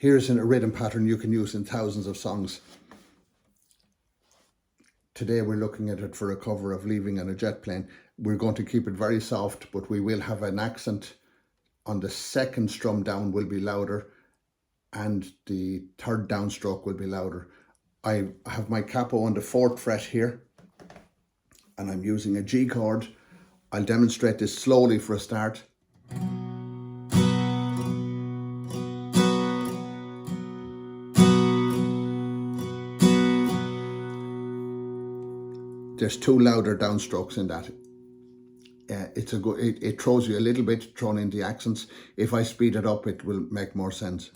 Here's a rhythm pattern you can use in thousands of songs. Today we're looking at it for a cover of Leaving on a Jet Plane. We're going to keep it very soft, but we will have an accent on the second strum down will be louder and the third downstroke will be louder. I have my capo on the 4th fret here and I'm using a G chord. I'll demonstrate this slowly for a start. There's 2 louder downstrokes in that. It throws you a little bit, thrown in the accents. If I speed it up, it will make more sense.